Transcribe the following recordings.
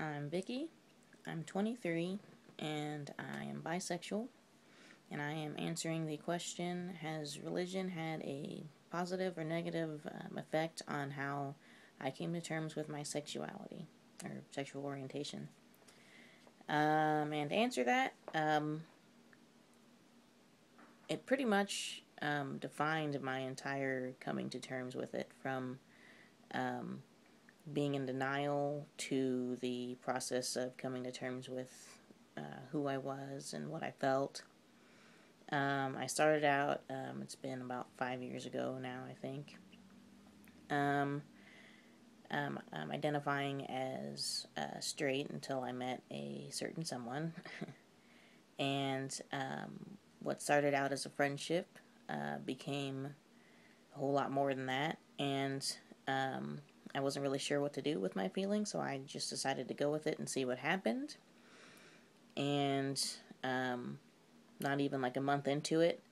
I'm Vicky. I'm 23 and I am bisexual. And I am answering the question, has religion had a positive or negative effect on how I came to terms with my sexuality or sexual orientation? And to answer that, it pretty much defined my entire coming to terms with it, from being in denial to the process of coming to terms with who I was and what I felt. I started out, it's been about 5 years ago now, I think, identifying as straight until I met a certain someone. And what started out as a friendship became a whole lot more than that. And I wasn't really sure what to do with my feelings, so I just decided to go with it and see what happened. And not even like a month into it,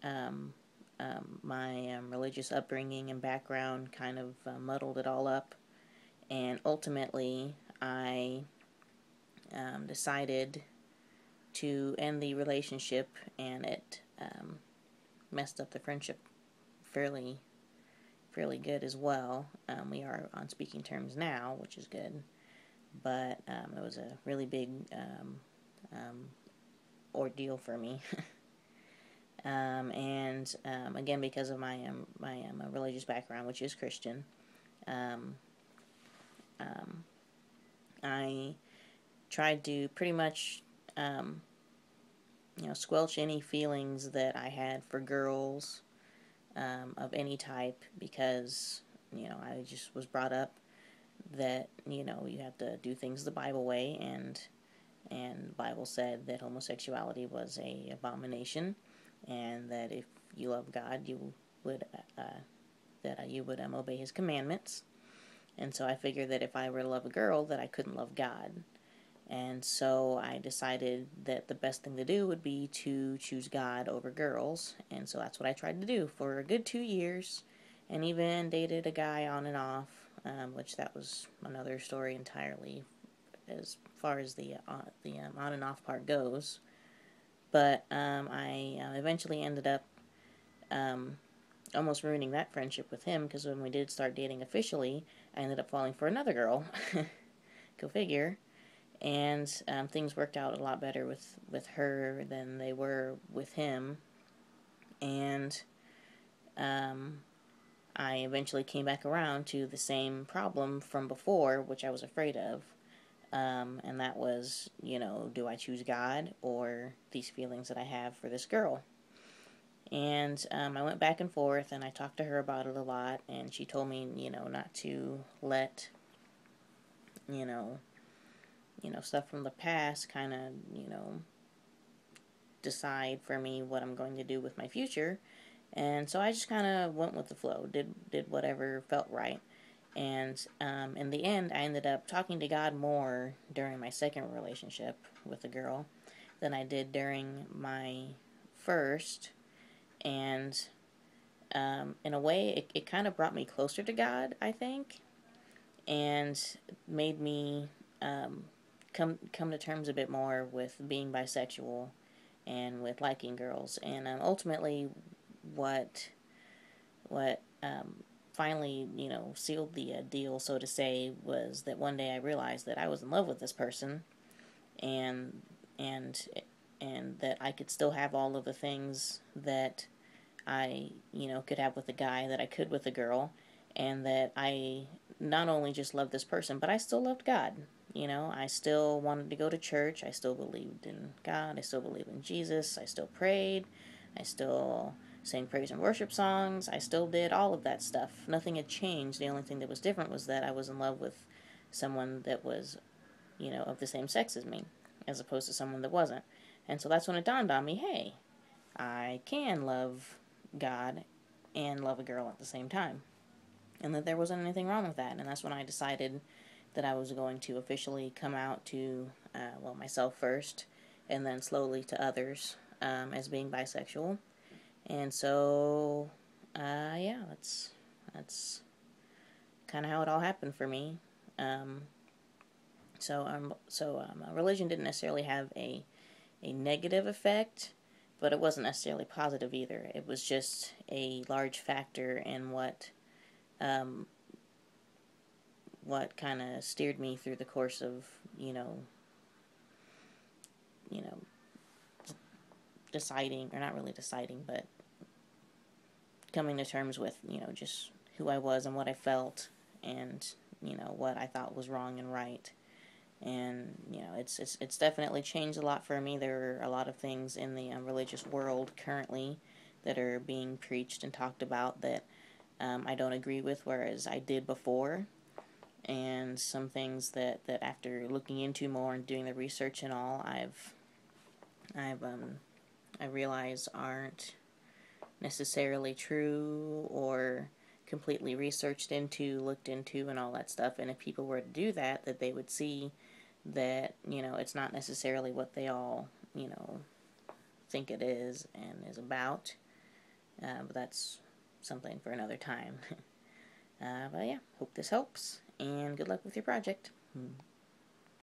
my religious upbringing and background kind of muddled it all up. And ultimately, I decided to end the relationship, and it messed up the friendship fairly good as well. We are on speaking terms now, which is good, but it was a really big ordeal for me. And again, because of my religious background, which is Christian, I tried to pretty much squelch any feelings that I had for girls of any type, because I just was brought up that you have to do things the Bible way, and the Bible said that homosexuality was a abomination, and that if you love God, you would obey His commandments. And so I figured that if I were to love a girl, that I couldn't love God. And so I decided that the best thing to do would be to choose God over girls. And so that's what I tried to do for a good 2 years, and even dated a guy on and off, which that was another story entirely as far as the on and off part goes. But I eventually ended up almost ruining that friendship with him, because when we did start dating officially, I ended up falling for another girl. Go figure. And things worked out a lot better with her than they were with him. And I eventually came back around to the same problem from before, which I was afraid of. And that was, do I choose God or these feelings that I have for this girl? And I went back and forth, and I talked to her about it a lot, and she told me, not to let, stuff from the past kind of, decide for me what I'm going to do with my future. And so I just kind of went with the flow, did whatever felt right. And in the end, I ended up talking to God more during my second relationship with a girl than I did during my first. And in a way, it kind of brought me closer to God, I think, and made me come to terms a bit more with being bisexual and with liking girls. And ultimately, what finally, sealed the deal, so to say, was that one day I realized that I was in love with this person, and that I could still have all of the things that I, could have with a guy that I could with a girl, and that I not only just loved this person, but I still loved God. I still wanted to go to church. I still believed in God. I still believed in Jesus. I still prayed. I still sang praise and worship songs. I still did all of that stuff. Nothing had changed. The only thing that was different was that I was in love with someone that was, of the same sex as me, as opposed to someone that wasn't. And so that's when it dawned on me, hey, I can love God and love a girl at the same time, and that there wasn't anything wrong with that. And that's when I decided that I was going to officially come out to, myself first, and then slowly to others, as being bisexual. And so, that's kind of how it all happened for me. Religion didn't necessarily have a negative effect, but it wasn't necessarily positive either. It was just a large factor in what kind of steered me through the course of, you know, deciding, or not really deciding, but coming to terms with, just who I was and what I felt, and, what I thought was wrong and right. And, it's definitely changed a lot for me. There are a lot of things in the religious world currently that are being preached and talked about that I don't agree with, whereas I did before. And some things that after looking into more and doing the research and all, I realize aren't necessarily true or completely researched into, looked into, and all that stuff. And if people were to do that, that they would see that, it's not necessarily what they all, think it is and is about. But that's something for another time. But yeah, hope this helps, and good luck with your project.